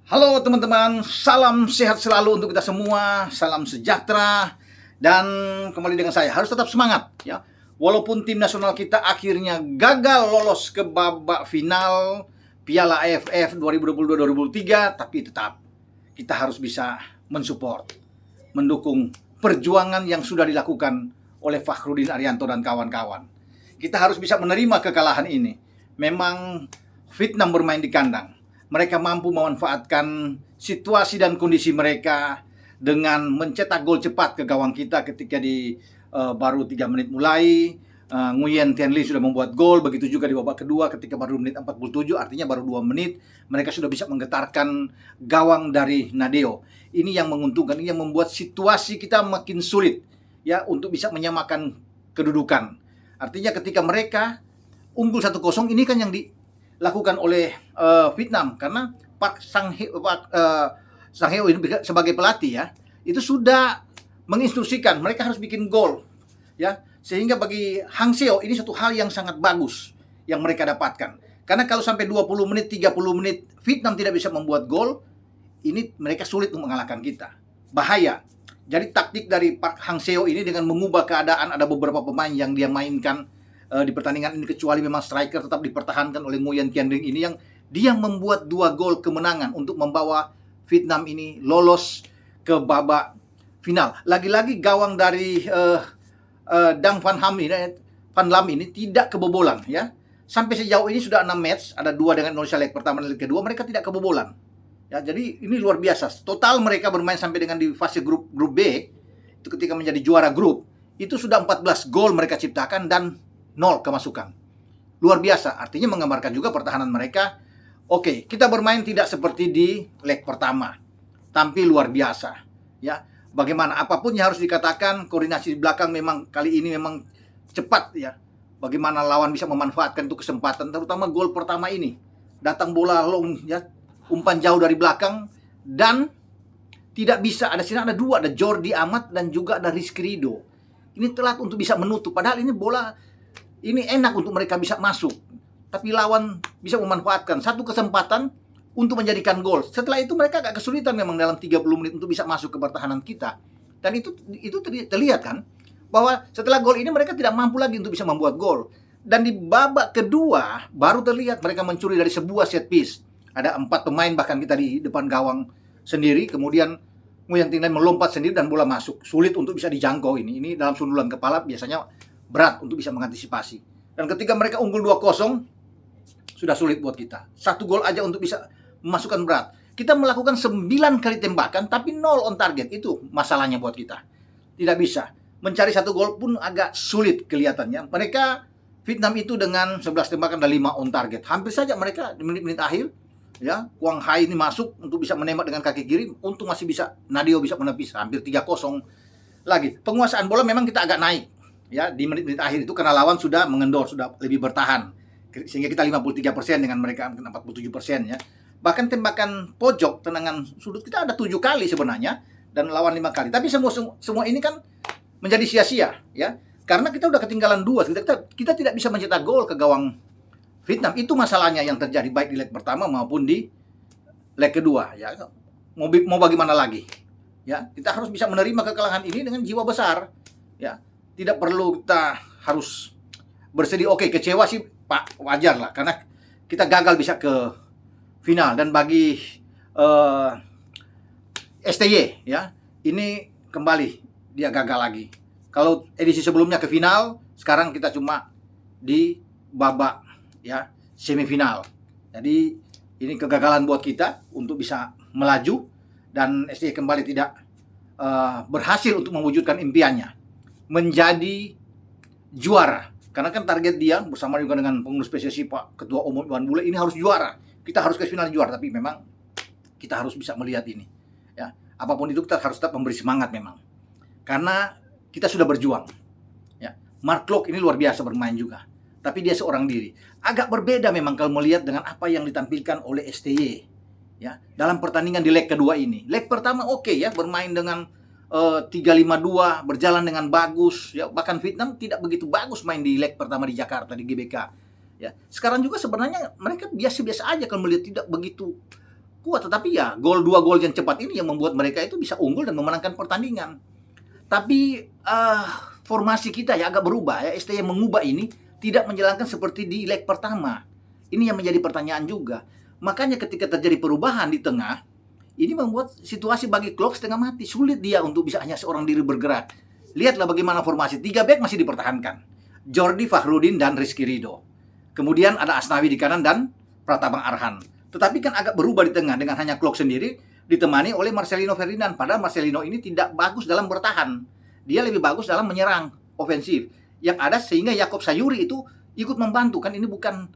Halo teman-teman, salam sehat selalu untuk kita semua, salam sejahtera, dan kembali dengan saya, harus tetap semangat ya. Walaupun tim nasional kita akhirnya gagal lolos ke babak final Piala AFF 2022-2023, tapi tetap kita harus bisa mensupport, mendukung perjuangan yang sudah dilakukan oleh Fakhrudin Arianto dan kawan-kawan. Kita harus bisa menerima kekalahan ini. Memang Vietnam bermain di kandang. Mereka mampu memanfaatkan situasi dan kondisi mereka dengan mencetak gol cepat ke gawang kita ketika di baru 3 menit mulai. Nguyen Tian Lee sudah membuat gol, begitu juga di babak kedua ketika baru menit 47, artinya baru 2 menit mereka sudah bisa menggetarkan gawang dari Nadeo. Ini yang menguntungkan, ini yang membuat situasi kita makin sulit ya untuk bisa menyamakan kedudukan. Artinya ketika mereka unggul 1-0, ini kan yang dilakukan oleh Vietnam, karena Park Sang-heo sebagai pelatih ya, itu sudah menginstruksikan mereka harus bikin gol ya, sehingga bagi Hang Seo ini satu hal yang sangat bagus yang mereka dapatkan. Karena kalau sampai 20 menit, 30 menit Vietnam tidak bisa membuat gol, ini mereka sulit untuk mengalahkan kita. Bahaya. Jadi taktik dari Park Hang Seo ini dengan mengubah keadaan, ada beberapa pemain yang dia mainkan di pertandingan ini, kecuali memang striker tetap dipertahankan oleh Nguyen Thian Dinh ini, yang dia membuat 2 gol kemenangan untuk membawa Vietnam ini lolos ke babak final. Lagi-lagi gawang dari Dang Van Ham ini, Van Lam ini tidak kebobolan ya. Sampai sejauh ini sudah 6 match, ada 2 dengan Indonesia leg pertama dan leg kedua, mereka tidak kebobolan. Ya, jadi ini luar biasa. Total mereka bermain sampai dengan di fase grup B, itu ketika menjadi juara grup, itu sudah 14 gol mereka ciptakan dan 0 kemasukan. Luar biasa, artinya menggambarkan juga pertahanan mereka. Oke, kita bermain tidak seperti di leg pertama, tampil luar biasa ya. Bagaimana apapun yang harus dikatakan, koordinasi di belakang memang kali ini memang cepat ya. Bagaimana lawan bisa memanfaatkan itu kesempatan, terutama gol pertama ini. Datang bola long ya, umpan jauh dari belakang, dan tidak bisa, ada sini ada 2, ada Jordi Amat dan juga ada Rizky Ridho. Ini telat untuk bisa menutup, padahal ini bola ini enak untuk mereka bisa masuk. Tapi lawan bisa memanfaatkan satu kesempatan untuk menjadikan gol. Setelah itu mereka agak kesulitan memang dalam 30 menit untuk bisa masuk ke pertahanan kita. Dan itu terlihat kan, bahwa setelah gol ini mereka tidak mampu lagi untuk bisa membuat gol. Dan di babak kedua baru terlihat mereka mencuri dari sebuah set piece. Ada 4 pemain bahkan kita di depan gawang sendiri, kemudian Nguyen Thian Lee melompat sendiri dan bola masuk. Sulit untuk bisa dijangkau ini. Ini dalam sundulan kepala biasanya berat untuk bisa mengantisipasi. Dan ketika mereka unggul 2-0, sudah sulit buat kita. 1 gol aja untuk bisa memasukkan berat. Kita melakukan 9 kali tembakan tapi 0 on target. Itu masalahnya buat kita. Tidak bisa. Mencari 1 gol pun agak sulit kelihatannya. Mereka Vietnam itu dengan 11 tembakan dan 5 on target. Hampir saja mereka di menit-menit akhir ya, Quang Hai ini masuk untuk bisa menembak dengan kaki kiri, untung masih bisa Nadeo bisa menepis, hampir 3-0 lagi. Penguasaan bola memang kita agak naik ya di menit-menit akhir itu, karena lawan sudah mengendor, sudah lebih bertahan. Sehingga kita 53% dengan mereka 47% ya. Bahkan tembakan pojok, tendangan sudut kita ada 7 kali sebenarnya dan lawan 5 kali. Tapi semua ini kan menjadi sia-sia ya. Karena kita udah ketinggalan 2, kita tidak bisa mencetak gol ke gawang Vietnam. Itu masalahnya yang terjadi baik di leg pertama maupun di leg kedua ya. Mau bagaimana lagi? Ya, kita harus bisa menerima kekalahan ini dengan jiwa besar ya. Tidak perlu kita harus bersedih. Oke, kecewa sih Pak, wajar lah, karena kita gagal bisa ke final. Dan bagi STY ya, ini kembali dia gagal lagi. Kalau edisi sebelumnya ke final, sekarang kita cuma di babak ya semifinal. Jadi ini kegagalan buat kita untuk bisa melaju, dan STY kembali tidak berhasil untuk mewujudkan impiannya menjadi juara. Karena kan target dia bersama juga dengan pengurus PSSI Pak Ketua Umum Iwan Bule ini harus juara. Kita harus ke final juara, tapi memang kita harus bisa melihat ini. Ya, apapun itu kita harus tetap memberi semangat memang. Karena kita sudah berjuang. Ya, Mark Klok ini luar biasa bermain juga. Tapi dia seorang diri. Agak berbeda memang kalau melihat dengan apa yang ditampilkan oleh STY. Ya, dalam pertandingan di leg kedua ini. Leg pertama oke ya, bermain dengan 3-5-2, berjalan dengan bagus ya. Bahkan Vietnam tidak begitu bagus main di leg pertama di Jakarta di GBK ya. Sekarang juga sebenarnya mereka biasa-biasa aja kalau melihat, tidak begitu kuat, tetapi ya dua gol yang cepat ini yang membuat mereka itu bisa unggul dan memenangkan pertandingan. Tapi formasi kita ya agak berubah ya. STY mengubah ini tidak menjalankan seperti di leg pertama. Ini yang menjadi pertanyaan juga. Makanya ketika terjadi perubahan di tengah, ini membuat situasi bagi Klok setengah mati. Sulit dia untuk bisa hanya seorang diri bergerak. Lihatlah bagaimana formasi. 3 back masih dipertahankan. Jordi, Fakhrudin, dan Rizky Ridho. Kemudian ada Asnawi di kanan dan Pratama Arhan. Tetapi kan agak berubah di tengah dengan hanya Klok sendiri ditemani oleh Marcelino Ferdinand. Padahal Marcelino ini tidak bagus dalam bertahan. Dia lebih bagus dalam menyerang ofensif. Yang ada sehingga Yakob Sayuri itu ikut membantu. Kan ini bukan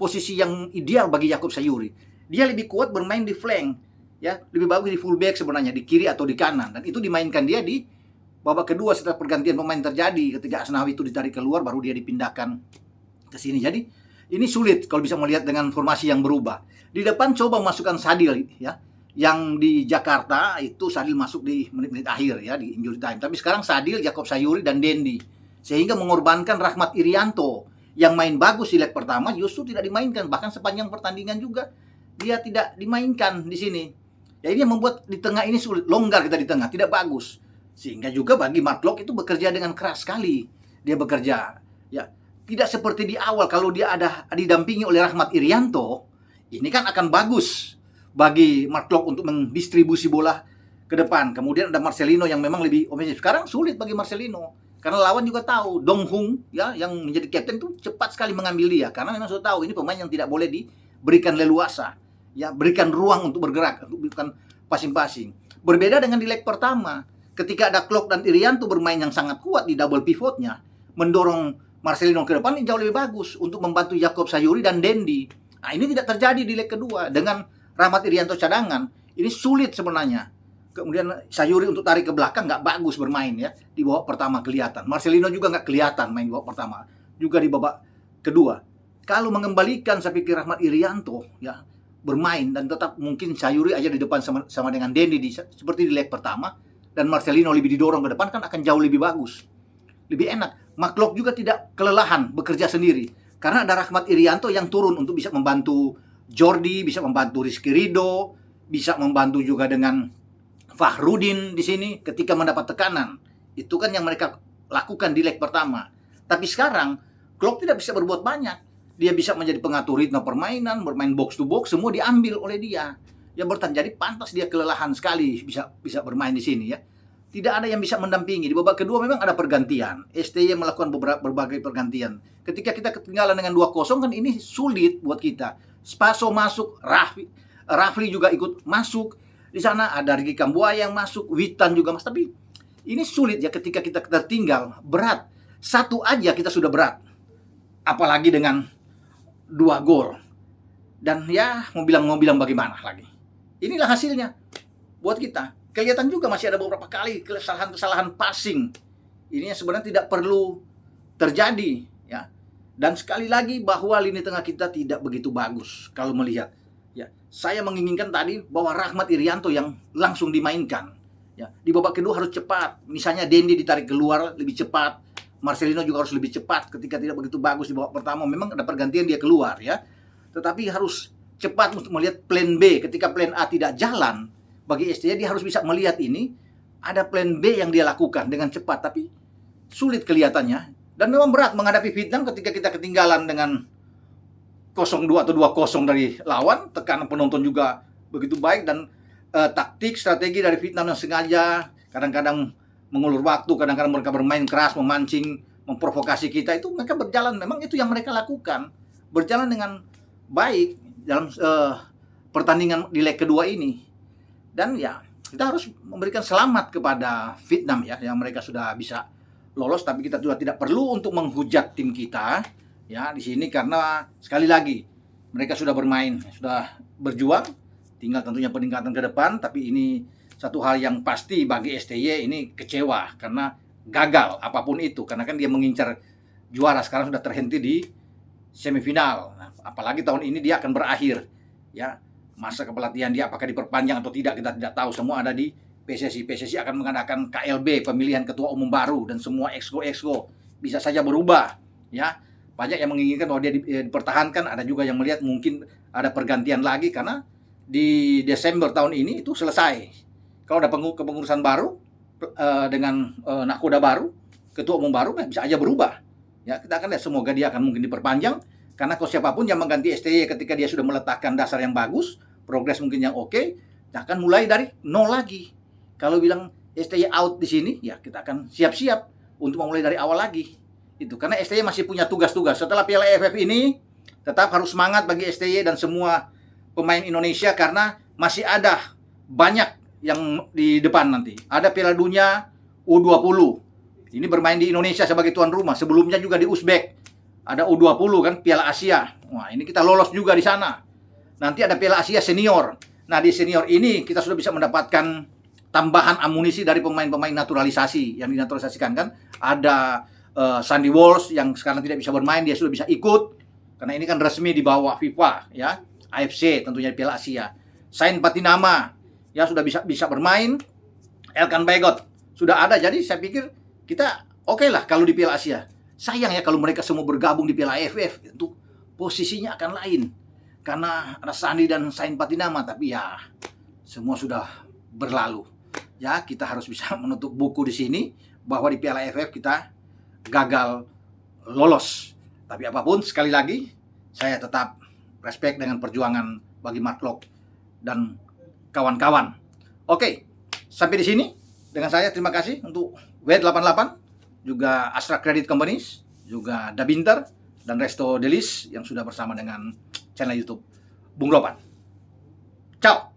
posisi yang ideal bagi Yakob Sayuri. Dia lebih kuat bermain di flank, ya, lebih bagus di fullback sebenarnya, di kiri atau di kanan. Dan itu dimainkan dia di babak kedua setelah pergantian pemain terjadi. Ketika Asnawi itu ditarik keluar, baru dia dipindahkan ke sini. Jadi ini sulit kalau bisa melihat dengan formasi yang berubah. Di depan coba masukkan Sadil, ya, yang di Jakarta itu Sadil masuk di menit-menit akhir ya di injury time. Tapi sekarang Sadil, Yakob Sayuri, dan Dendi, sehingga mengorbankan Rahmat Irianto yang main bagus di leg pertama justru tidak dimainkan. Bahkan sepanjang pertandingan juga dia tidak dimainkan di sini. Ya ini yang membuat di tengah ini sulit, longgar kita di tengah, tidak bagus. Sehingga juga bagi Mark Klok itu bekerja dengan keras sekali. Dia bekerja, ya. Tidak seperti di awal kalau dia ada didampingi oleh Rahmat Irianto, ini kan akan bagus bagi Mark Klok untuk mendistribusi bola ke depan. Kemudian ada Marcelino yang memang lebih ofensif. Sekarang sulit bagi Marcelino karena lawan juga tahu Dong Hung ya yang menjadi kapten itu cepat sekali mengambil dia karena memang sudah tahu ini pemain yang tidak boleh diberikan leluasa. Ya, berikan ruang untuk bergerak, untuk berikan passing-passing. Berbeda dengan di leg pertama, ketika ada Klok dan Irianto bermain yang sangat kuat di double pivotnya, mendorong Marcelino ke depan, ini jauh lebih bagus untuk membantu Yakob Sayuri dan Dendi. Nah, ini tidak terjadi di leg kedua. Dengan Rahmat Irianto cadangan, ini sulit sebenarnya. Kemudian Sayuri untuk tarik ke belakang nggak bagus bermain ya. Di babak pertama kelihatan. Marcelino juga nggak kelihatan main di babak pertama. Juga di babak kedua. Kalau mengembalikan saya pikir Rahmat Irianto ya bermain dan tetap mungkin Sayuri aja di depan sama dengan Dendi seperti di leg pertama dan Marcelino lebih didorong ke depan kan akan jauh lebih bagus. Lebih enak. Mark Klok juga tidak kelelahan bekerja sendiri karena ada Rahmat Irianto yang turun untuk bisa membantu Jordi, bisa membantu Rizky Ridho, bisa membantu juga dengan Fakhrudin di sini ketika mendapat tekanan. Itu kan yang mereka lakukan di leg pertama. Tapi sekarang Klok tidak bisa berbuat banyak. Dia bisa menjadi pengatur ritme permainan, bermain box to box, semua diambil oleh dia. Yang bertahan, jadi pantas dia kelelahan sekali bisa bermain di sini ya. Tidak ada yang bisa mendampingi. Di babak kedua memang ada pergantian. STY melakukan berbagai pergantian. Ketika kita ketinggalan dengan 2-0 kan ini sulit buat kita. Spaso masuk, Rafli juga ikut masuk. Di sana ada Ricky Kambuaya yang masuk, Witan juga masuk. Tapi ini sulit ya ketika kita tertinggal, berat. Satu aja kita sudah berat. Apalagi dengan 2 gol. Dan ya mau bilang bagaimana lagi. Inilah hasilnya buat kita. Kelihatan juga masih ada beberapa kali kesalahan passing. Ini yang sebenarnya tidak perlu terjadi ya. Dan sekali lagi bahwa lini tengah kita tidak begitu bagus kalau melihat ya. Saya menginginkan tadi bahwa Rahmat Irianto yang langsung dimainkan ya. Di babak kedua harus cepat. Misalnya Dendi ditarik keluar lebih cepat. Marcelino juga harus lebih cepat ketika tidak begitu bagus di babak pertama. Memang ada pergantian dia keluar ya. Tetapi harus cepat untuk melihat plan B. Ketika plan A tidak jalan, bagi STY dia harus bisa melihat ini. Ada plan B yang dia lakukan dengan cepat. Tapi sulit kelihatannya. Dan memang berat menghadapi Vietnam ketika kita ketinggalan dengan 0-2 atau 2-0 dari lawan. Tekanan penonton juga begitu baik. Dan taktik, strategi dari Vietnam yang sengaja kadang-kadang mengulur waktu, kadang-kadang mereka bermain keras, memancing, memprovokasi kita, itu mereka berjalan, memang itu yang mereka lakukan, berjalan dengan baik dalam pertandingan di leg kedua ini. Dan ya kita harus memberikan selamat kepada Vietnam ya, yang mereka sudah bisa lolos, tapi kita juga tidak perlu untuk menghujat tim kita ya di sini karena sekali lagi mereka sudah bermain, sudah berjuang, tinggal tentunya peningkatan ke depan, tapi ini satu hal yang pasti bagi STY ini kecewa karena gagal apapun itu. Karena kan dia mengincar juara, sekarang sudah terhenti di semifinal. Nah, apalagi tahun ini dia akan berakhir. Ya, masa kepelatihan dia apakah diperpanjang atau tidak kita tidak tahu. Semua ada di PSSI. PSSI akan mengadakan KLB, pemilihan ketua umum baru, dan semua exco bisa saja berubah. Ya, banyak yang menginginkan bahwa dia dipertahankan. Ada juga yang melihat mungkin ada pergantian lagi karena di Desember tahun ini itu selesai. Kalau ada kepengurusan baru dengan nakoda baru, ketua umum baru, bisa aja berubah. Ya, kita akan lihat, semoga dia akan mungkin diperpanjang, karena kalau siapapun yang mengganti STY ketika dia sudah meletakkan dasar yang bagus, progres mungkin yang oke, kita akan mulai dari nol lagi. Kalau bilang STY out di sini, ya kita akan siap-siap untuk memulai dari awal lagi. Itu karena STY masih punya tugas-tugas. Setelah Piala AFF ini, tetap harus semangat bagi STY dan semua pemain Indonesia, karena masih ada banyak yang di depan nanti. Ada Piala Dunia U20. Ini bermain di Indonesia sebagai tuan rumah. Sebelumnya juga di Uzbek. Ada U20 kan, Piala Asia. Wah, ini kita lolos juga di sana. Nanti ada Piala Asia Senior. Nah, di senior ini kita sudah bisa mendapatkan tambahan amunisi dari pemain-pemain naturalisasi yang dinaturalisasikan kan. Ada Sandy Walsh yang sekarang tidak bisa bermain, dia sudah bisa ikut karena ini kan resmi di bawah FIFA ya, AFC tentunya di Piala Asia. Sain Patinama ya sudah bisa bermain. Elkan Bagot sudah ada, jadi saya pikir kita oke lah kalau di Piala Asia. Sayang ya kalau mereka semua bergabung di Piala AFF, itu posisinya akan lain karena ada Sandy dan Sain Patinama, tapi ya semua sudah berlalu. Ya, kita harus bisa menutup buku di sini bahwa di Piala AFF kita gagal lolos. Tapi apapun, sekali lagi saya tetap respect dengan perjuangan bagi Mark Klok dan kawan-kawan. Oke, sampai di sini dengan saya. Terima kasih untuk W88, juga Astra Credit Companies, juga Dabinter dan Resto Delis yang sudah bersama dengan channel YouTube Bung Ropan. Ciao.